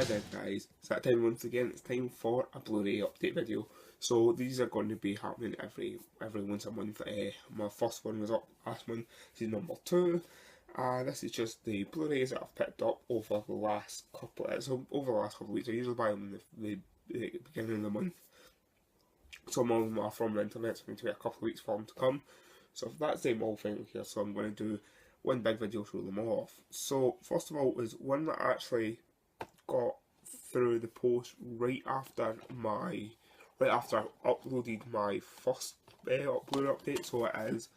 Hi there guys, it's that time once again. It's time for a Blu-ray update video. So these are going to be happening every once a month. My first one was up last month. This is number 2. This is just the Blu-rays that I've picked up over the last couple of weeks. I usually buy them the beginning of the month. Some of them are from the internet, so it's going to take a couple of weeks for them to come. So that's the whole thing here. So I'm going to do one big video, show them all off. So first of all is one that I actually got through the post right after I uploaded my first Blu-ray update. So it is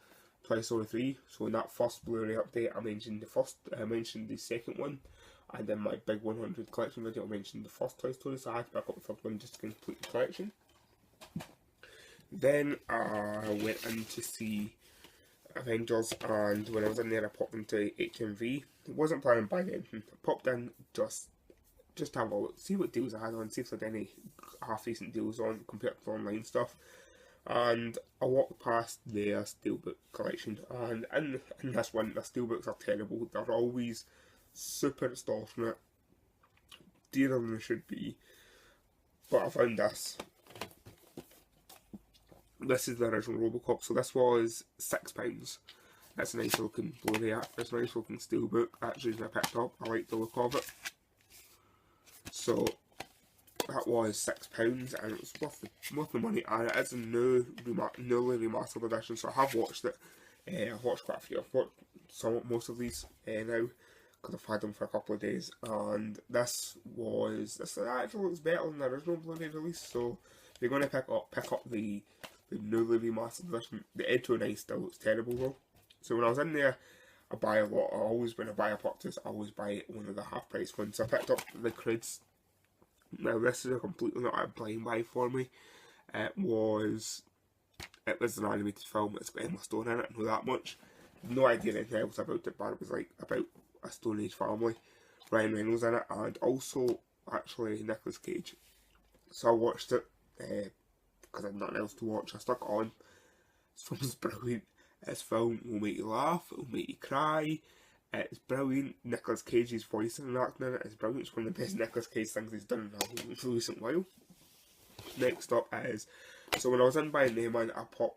Toy Story 3. So in that first Blu-ray update, I mentioned the second one, and then my big 100 collection video, I mentioned the first Toy Story. So I had to pick up the third one just to complete the collection. Then I went in to see Avengers, and when I was in there I popped into HMV. I wasn't planning on buying anything. I popped in just to have a look, see what deals I had on, see if there had any half decent deals on compared to online stuff. And I walked past their steelbook collection, and in this one the steelbooks are terrible. They're always super extortionate, dearer than they should be. But I found this. This is the original Robocop, so this was £6. It's a nice looking Blu-ray, it's a nice looking steelbook. Actually, I picked up, I like the look of it. So that was £6, and it was worth the money. And it is a newly remastered edition, so I have watched it. I've watched quite a few. I've watched most of these now because I've had them for a couple of days. And this actually looks better than the original Blu-ray release. So if you're going to pick up the newly remastered edition, the Ed 209 still looks terrible though. So when I was in there, I buy a lot. When I buy a purchase, I always buy one of the half price ones. So I picked up the Crids. Now this is a completely not a blind buy for me. It was an animated film. It's got Emma Stone in it. I know that much. No idea anything else about it, but it was like about a Stone Age family. Ryan Reynolds in it, and also actually Nicolas Cage. So I watched it because I had nothing else to watch. I stuck it on. This film is brilliant. This film will make you laugh, it will make you cry. It's brilliant. Nicolas Cage's voice and acting in it is brilliant. It's one of the best Nicolas Cage things he's done in a recent while. Next up is, so when I was in buying Neyman,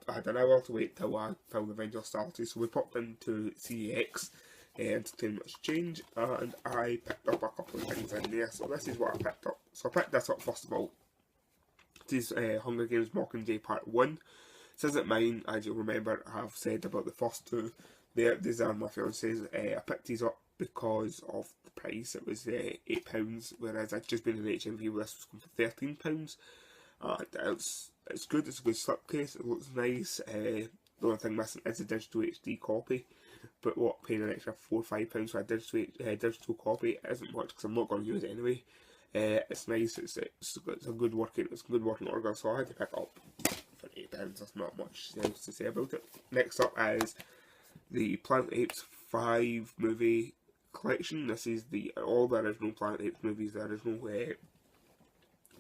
I had an hour to wait till the Avengers started, so we popped into CEX, Entertainment Exchange, and I picked up a couple of things in there. So this is what I picked up. So I picked this up first of all. This is Hunger Games Mockingjay Part 1. This isn't mine, as you'll remember I have said about the first two. These are my fiance's. I picked these up because of the price. It was £8, whereas I'd just been in HMV where this was going for £13. It's good, it's a good slipcase, it looks nice. The only thing missing is a digital HD copy. But paying an extra £4 or £5 for a digital copy isn't much because I'm not going to use it anyway. It's nice, it's a good working order, so I had to pick it up for £8. There's not much else to say about it. Next up is the Planet Apes 5 movie collection. This is all the original Planet Apes movies, the original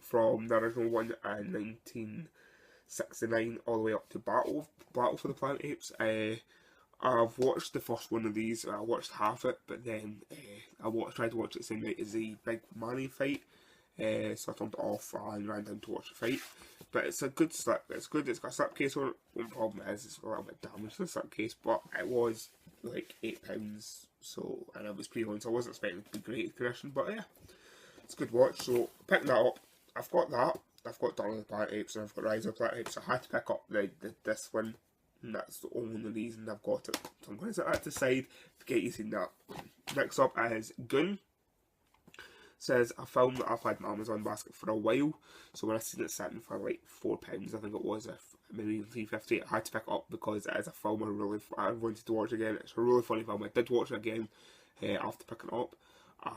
from the original one in 1969 all the way up to Battle for the Planet Apes. I've watched the first one of these. I watched half it, but then I tried to watch it the same night as the big Manny fight. So I turned it off and ran down to watch the fight. But it's a good slip. It's good. It's got a slipcase on it. One problem is it's a little bit damaged, the slipcase, but it was like £8. So, and it was pre-owned, so I wasn't expecting it to be great condition. But yeah, it's a good watch. So picking that up, I've got that. I've got Dawn of the Planet Apes and I've got Rise of the Planet Apes. So I had to pick up this one. And that's the only reason I've got it. So I'm going to set that to the side, forget you seen that. Next up is Gun. Says a film that I've had in my Amazon basket for a while. So when I seen it sitting for like £4, I think it was, maybe even £3.50, I had to pick it up because it is a film I wanted to watch again. It's a really funny film. I did watch it again after picking it up,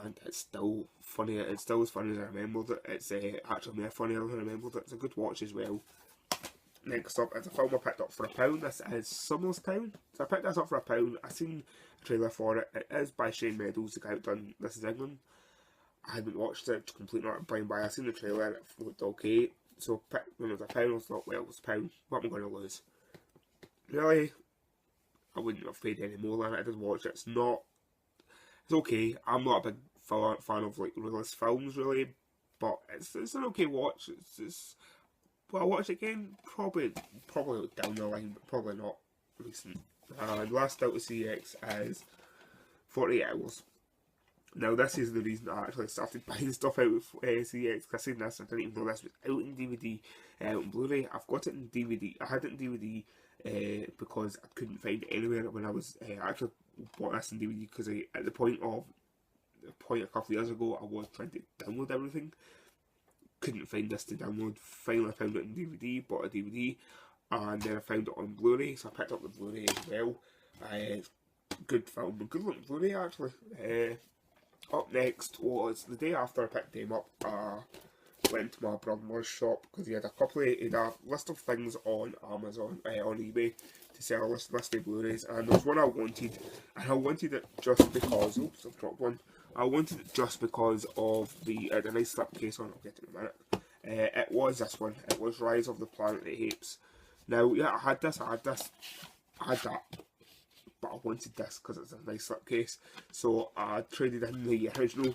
and it's still funny. It's still as funny as I remembered it. It's actually more funnier than I remembered it. It's a good watch as well. Next up is a film I picked up for £1. This is Summer's Town. So I picked this up for £1. I seen a trailer for it. It is by Shane Meadows, the guy who done This Is England. I hadn't watched it, it's completely not blind buy. I seen the trailer and it looked okay. So when it was £1, I thought, well, it's £1. What am I going to lose? Really, I wouldn't have paid any more than it. I did watch it. It's okay. I'm not a big fan of like realist films really, but it's an okay watch. Will I watch it again? Probably down the line, but probably not recent. And last out of CX is 48 Hours. Now this is the reason I actually started buying stuff out with CX, because I seen this, I didn't even know this was out in DVD and Blu-ray. I've got it in DVD, I had it in DVD because I couldn't find it anywhere when I was actually bought this in DVD, because at the point a couple of years ago I was trying to download everything, couldn't find this to download. Finally I found it in DVD, bought a DVD, and then I found it on Blu-ray, so I picked up the Blu-ray as well. Good film, a good looking Blu-ray actually. Up next was the day after I picked him up. Went to my brother-in-law's shop because he had a list of things on Amazon, on eBay, to sell a list of Blu-rays, and there was one I wanted, and I wanted it just because. Oops, I've dropped one. I wanted it just because of the nice slipcase on it. I'll get it in a minute. It was this one. It was Rise of the Planet of the Apes. Now, yeah, I had that. But I wanted this because it's a nice slipcase, so I traded in the original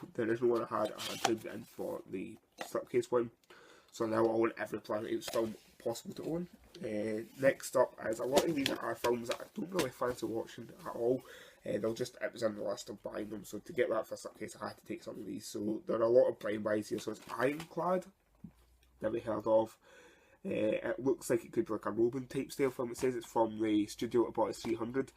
one I had, and I traded it in for the slipcase one. So now I own every Planet Apes film possible to own. Next up is a lot of these are films that I don't really fancy watching at all. It was on the list of buying them, so to get that for slipcase I had to take some of these. So there are a lot of blind buys here. So it's Ironclad, never heard of. It looks like it could be like a Roman type style film. It says it's from the studio that bought it 300.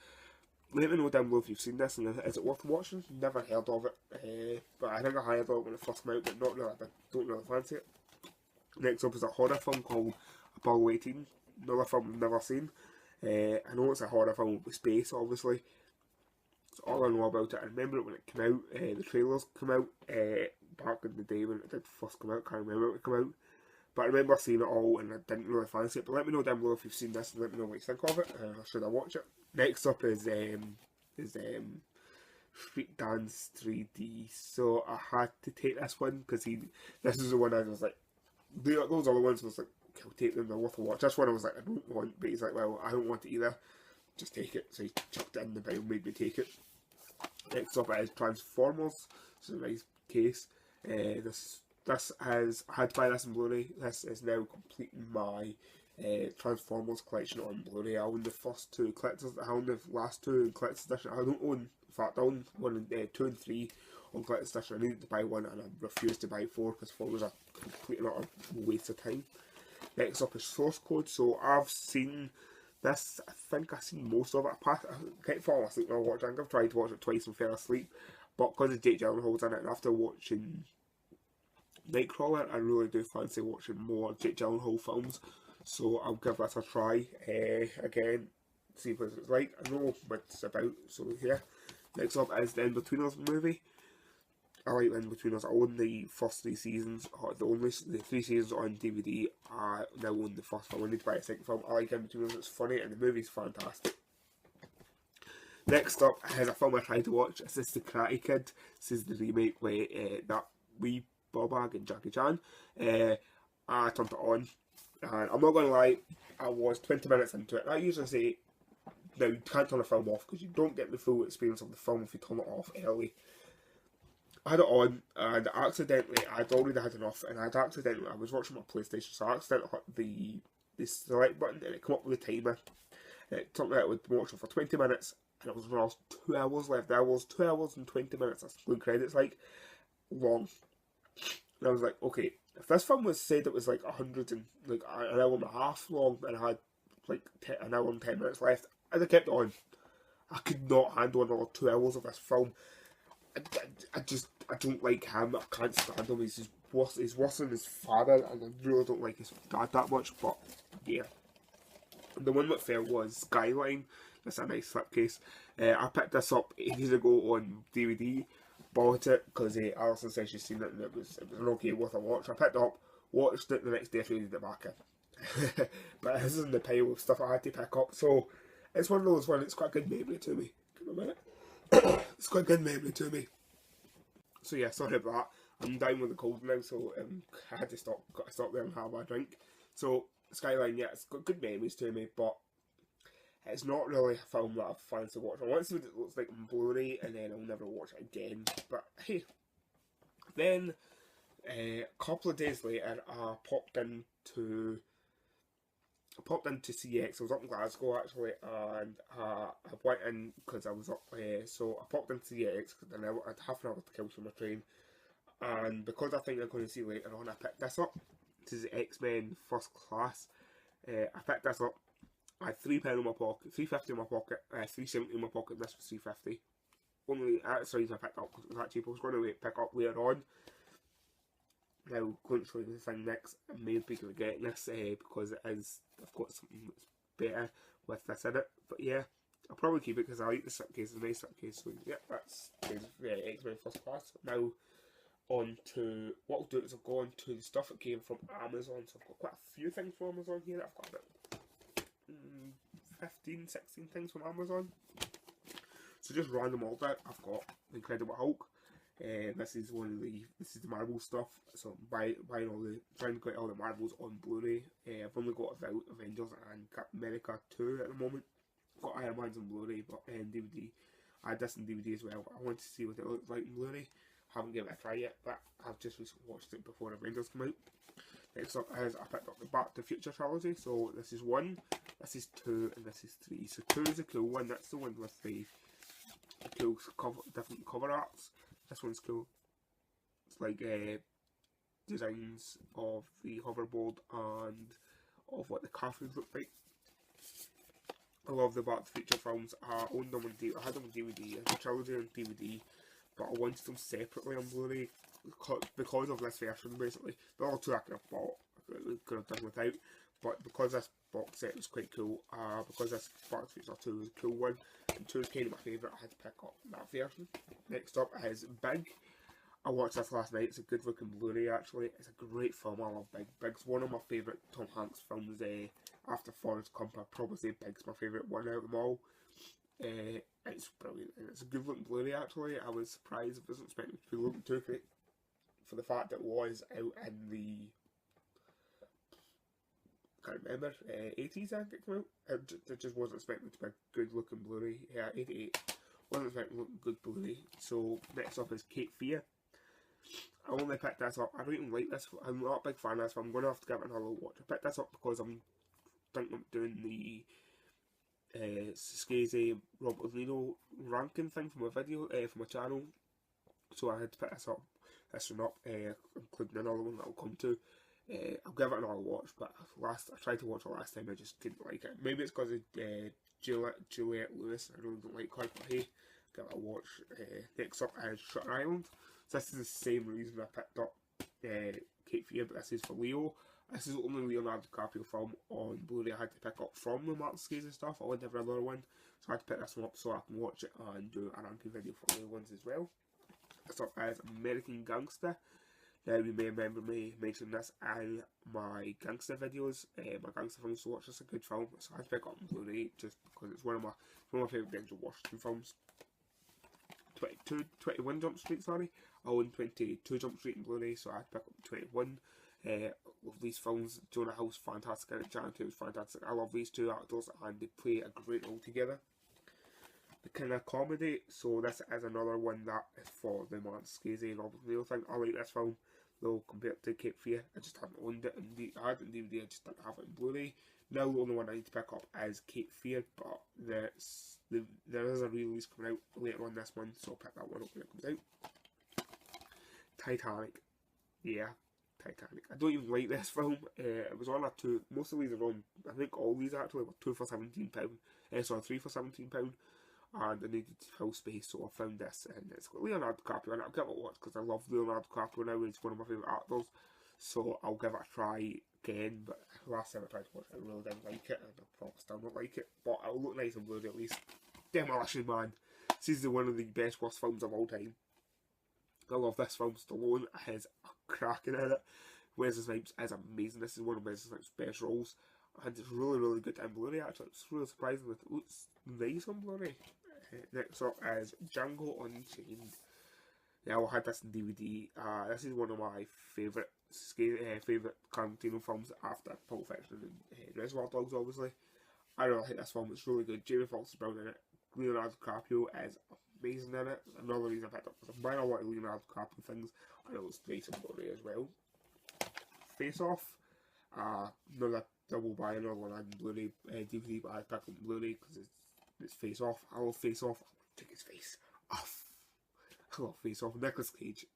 Let me know down below if you've seen this and is it worth watching. Never heard of it, but I think I heard of it when it first came out, but not really. I don't really fancy it. Next up is a horror film called Apollo 18. Another film I've never seen. I know it's a horror film with space, obviously. That's all I know about it. I remember it when it came out. The trailers came out back in the day when it did first come out. Can't remember when it came out. But I remember seeing it all and I didn't really fancy it. But let me know down below if you've seen this and let me know what you think of it. Should I watch it? Next up is Street Dance 3D. So I had to take this one because this is the one I was like, those other ones was like, I'll take them, they're worth a watch. This one I was like, I don't want, but he's like, well, I don't want it either. Just take it. So he chucked it in the Bible, made me take it. Next up is Transformers. It's a nice case. This has, I had to buy this in Blu-ray. This is now completing my Transformers collection on Blu-ray. I own the first two collectors, I own the last two in collector's edition. I don't own, in fact I own 2 and 3 on collector's edition. I needed to buy one and I refused to buy 4 because 4 was a complete and utter waste of time. Next up is Source Code. So I've seen this, I think I've seen most of it. I kept falling asleep when I watched it. I think I've tried to watch it twice and fell asleep, but because of Jake Gyllenhaal's in it, and after watching Nightcrawler, I really do fancy watching more Jake Gyllenhaal films, so I'll give this a try again, see what it's like. I know what it's about, so yeah. Next up is the In-Betweeners movie. I like the In-Betweeners. I own the first 3 seasons, the 3 seasons on DVD. I now own the first film. I need to buy a second film. I like In-Betweeners, it's funny and the movie's fantastic. Next up is a film I tried to watch. This is The Karate Kid. This is the remake with that wee Bobag and Jackie Chan. I turned it on, and I'm not going to lie, I was 20 minutes into it. I usually say, no, you can't turn a film off because you don't get the full experience of the film if you turn it off early. I had it on, and accidentally, I'd already had enough, and I was watching my PlayStation, so I accidentally hit the select button, and it came up with a timer. And it took me out with watching for 20 minutes, and it was when I was 2 hours left. There was 2 hours and 20 minutes, that's good credits, like, long. And I was like, okay, if this film was said it was like an hour and a half long, and I had like an hour and 10 minutes left, I'd have kept it on. I could not handle another 2 hours of this film. I don't like him. I can't stand him. He's worse than his father, and I really don't like his dad that much. But yeah, the one that fell was Skyline. That's a nice slipcase. I picked this up ages ago on DVD. Bought it because Alison said she's seen it and it was an okay worth a watch. I picked it up, watched it the next day, traded it back in. But this is in the pile of stuff I had to pick up, so it's one of those ones. It's quite a good memory to me. Give me a minute. It's quite a good memory to me. So yeah, sorry about that. I'm down with the cold now, so I had to stop there and have a drink. So Skyline, yeah, it's got good memories to me, but it's not really a film that I fancy watching. I want to see what it looks like on Blu-ray, and then I'll never watch it again. But hey, Then a couple of days later, I popped into CX. I was up in Glasgow actually, and I went in because I was up. So I popped into CX because then I had half an hour to kill from my train, and because I think I'm going to see later on, I picked this up. This is X-Men First Class. I picked this up. I had £3 in my pocket, £3.50 in my pocket, £3.70 in my pocket. This was £3.50. Only that's the reason I picked up because it was that cheap. I was going to pick up later on. Now, going to show you the thing next. I may be regretting this because it is. I've got something that's better with this in it. But yeah, I'll probably keep it because I like the slipcase. It's a nice slipcase. So yeah, that's X-Men First Class. Now, on to what I'll do is I'll go on to the stuff that came from Amazon. So I've got quite a few things from Amazon here. I've got about 15, 16 things from Amazon. So just random order. I've got the Incredible Hulk. This is the Marvel stuff. So trying to get all the Marvels on Blu-ray. I've only got Avengers and Captain America 2 at the moment. I've got Iron Man's on Blu-ray, but DVD. I had this in DVD as well. But I want to see what it looks like in Blu-ray. Haven't given it a try yet, but I've just recently watched it before Avengers come out. Next up is I picked up the Back to the Future trilogy. So this is 1, this is 2, and this is 3. So 2 is a cool one. That's the one with the cool different cover arts. This one's cool. It's like designs of the hoverboard and of what the car food look like. I love the Back to the Future films. I owned them on DVD. I had them on DVD, the trilogy on DVD, but I wanted them separately on Blu-ray because of this version. Basically, the other two I could have bought. I could have done without, but because this box set was quite cool, because this Back to the Future 2 was a cool one, and 2 is kind of my favourite, I had to pick up that version. Next up is Big. I watched this last night. It's a good looking Blu-ray actually. It's a great film. I love Big. Big's one of my favourite Tom Hanks films. After Forrest Gump, I'd probably say Big's my favourite one out of them all. It's brilliant. It's a good looking Blu-ray actually. I was surprised. I wasn't expecting it to be looking too great for the fact that it was out in the, I can't remember, 80s I think it came out. It just wasn't expecting it to be a good looking Blu-ray. Yeah, 88. Wasn't expecting good Blu-ray. So next up is Cape Fear. I only picked this up. I don't even like this. I'm not a big fan of this, so I'm going to have to give it another watch. I picked this up because I'm thinking of doing the Scorsese Robert De Niro ranking thing for my video, for my channel. So I had to pick this one up, including another one that I'll come to. I'll give it another watch, but I tried to watch it last time, I just didn't like it. Maybe it's because of Juliette Lewis. I really don't like her, but hey, give it a watch. Next up is Shutter Island. So this is the same reason I picked up Cape Fear, but this is for Leo. This is the only Leonardo DiCaprio film on Blu-ray I had to pick up from the Martin Scorsese stuff. I wanted to have another one, so I had to pick this one up so I can watch it and do a ranking video for the other ones as well. Next up is American Gangster. Now you may remember me mentioning this in my gangster videos, my gangster films to watch. It's a good film, so I had to pick up on Blu-ray just because it's one of my favourite Denzel Washington films. 21 Jump Street, sorry. I own 22 Jump Street in Blu-ray, so I had to pick up 21. Love these films. Jonah Hill's fantastic and Channing Tatum's fantastic. I love these two actors and they play a great role together. The kind of comedy, so this is another one that is for the Martin Scorsese and Robert De Niro thing. I like this film though compared to Cape Fear. I just haven't owned it I had it in DVD, I just didn't have it in Blu-ray. Now the only one I need to pick up is Cape Fear, but there is a release coming out later on this month, so I'll pick that one up when it comes out. Titanic. Yeah, Titanic. I don't even like this film. It was on a 2. Most of these are on, I think all these actually were 2 for £17. Sorry, 3 for £17. And I needed to fill space, so I found this, and it's got Leonardo DiCaprio, and I'll give it a watch because I love Leonardo DiCaprio now. He's one of my favourite actors, so I'll give it a try again. But last time I tried to watch it, I really didn't like it, and I probably still don't like it. But it'll look nice on Blu-ray at least. Demolition Man. This is one of the best worst films of all time. I love this film. Stallone has a cracking in it. Wesley Snipes is amazing. This is one of Wesley Snipes' best roles, and it's really good on Blu-ray actually. It's really surprising that it looks nice on Blu-ray. Next up is Django Unchained. Now I had this in DVD. This is one of my favourite Tarantino films after Pulp Fiction and Reservoir Dogs, obviously. I really like this film. It's really good. Jamie Foxx is brilliant in it. Leonardo DiCaprio is amazing in it. Another reason I picked up because I'm buying a lot of Leonardo DiCaprio things, and it was nice on Blu Ray as well. Face Off, another double buy, another one on Blu Ray DVD, but I picked up Blu Ray because it's Face Off. I love Face Off. I want to take his face off. I love Face Off. Nicolas Cage.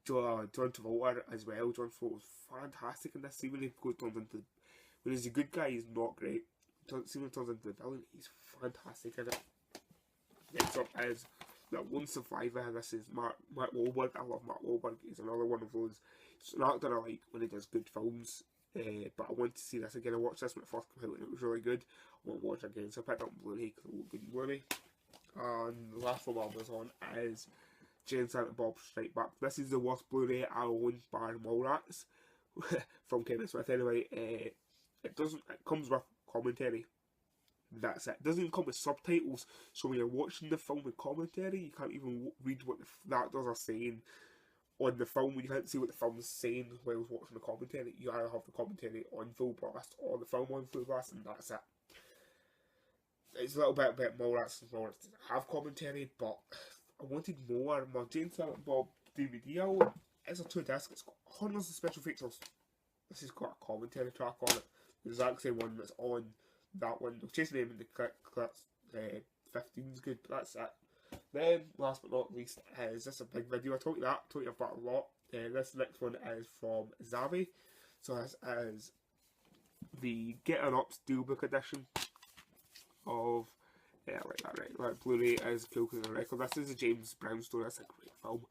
John Travolta as well. John Travolta was fantastic in this scene when he turns into, when he's a good guy, he's not great. See when he turns into the villain, he's fantastic in it. Next up is The Lone Survivor. This is Mark Wahlberg. I love Mark Wahlberg. He's another one of those. It's an actor I like when he does good films. But I want to see this again. I watched this when it first came out and it was really good. I want to watch it again, so I picked up Blu-ray because it looked good in Blu-ray. And the last one I was on is Jay and Silent Bob Strike Back. This is the worst Blu-ray I own, bar Mallrats, from Kevin Smith anyway. It comes with commentary. That's it. It doesn't even come with subtitles, so when you're watching the film with commentary, you can't even read what the actors are saying on the film. You can't see what the film's saying while watching the commentary. You either have the commentary on full blast or the film on full blast, and that's it. It's a little bit about Mallrats and Mallrats doesn't have commentary, but I wanted more. My Jane Silent Bob DVD, it's a 2-disc, it's got hundreds of special features. This has got a commentary track on it, the exact same one that's on that one. I'll chase the name in the clips. 15's good, but that's it. Then, last but not least, is this a big video? I told you about a lot. This next one is from Zavi. So this is the Getting Up Steelbook edition of, right, Blu-ray is Cool as a Record. This is a James Brown story. That's a great film.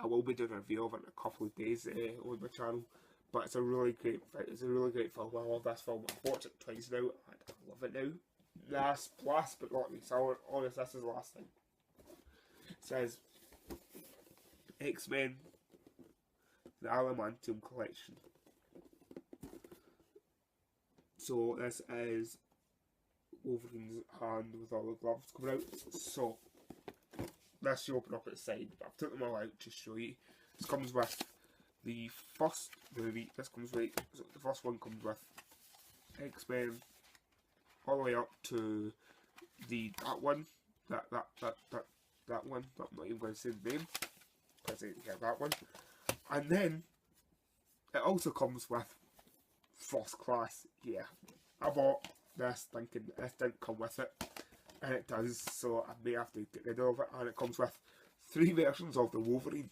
I will be doing a review of it in a couple of days on my channel. But it's a really great film. I love this film. I've watched it twice now, and I love it now. Last but not least, honest, this is the last thing. It says X-Men, the Adamantium Collection. So this is Wolverine's hand with all the gloves coming out. So this you open up at the side, but I've took them all out to show you. This comes with the first movie. This comes with, so the first one comes with X-Men all the way up to that one. That one. I'm not even going to say the name because that one. And then it also comes with First Class. Yeah, I bought this thinking this didn't come with it, and it does. So I may have to get rid of it. And it comes with 3 versions of the Wolverine.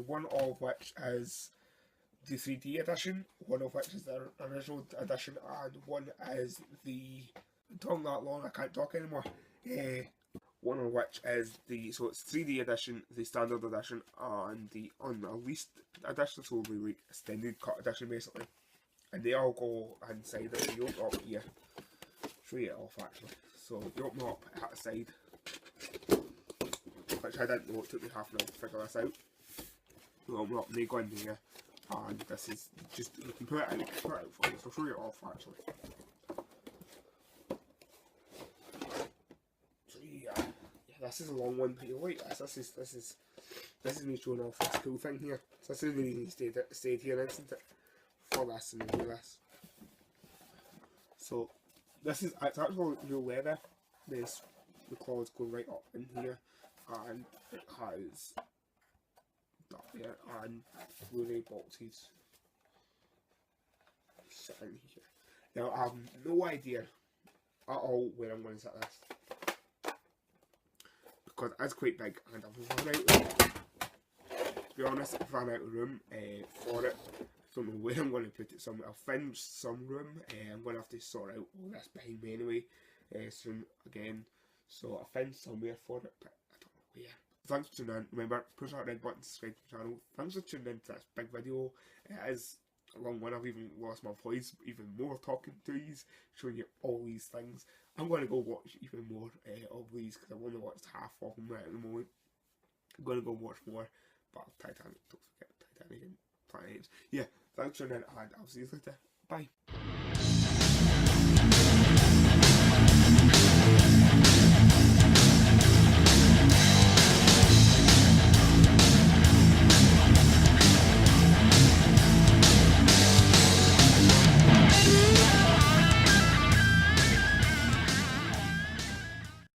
One of which is the 3D edition, one of which is the original edition, and one is the, I'm talking that long I can't talk anymore. One of which is so it's 3D edition, the standard edition, and the unreleased edition, so the like extended cut edition basically. And they all go inside it. So you open up here, show you it off actually. So you open up at the side, which I didn't know, it took me half an hour to figure this out. You open up and they go in there, and this is just, you can put it out for you, so I'll show you it off actually. So yeah, this is a long one, but you'll like this. This is me showing off this cool thing here. So this is the reason you stayed here, isn't it? For this and do this. So this is, it's actually real leather. The claws go right up in here, and it has that there, and Blu-ray boxes sitting here. Now I have no idea at all where I'm going to set this, because it's quite big and I've run out, to be honest, I've run out of room for it. I don't know where I'm going to put it. I'll find some room. I'm going to have to sort out all this behind me anyway soon again. So I found somewhere for it, but I don't know where. Thanks for tuning in. Remember, push that red button to subscribe to the channel. Thanks for tuning in to this big video. It is a long one. I've even lost my voice even more talking to you, showing you all these things. I'm going to go watch even more of these because I've only watched half of them right at the moment. I'm going to go watch more. But Titanic, don't forget Titanic and Planet Apes. Yeah, thanks for tuning in, and I'll see you later. Bye.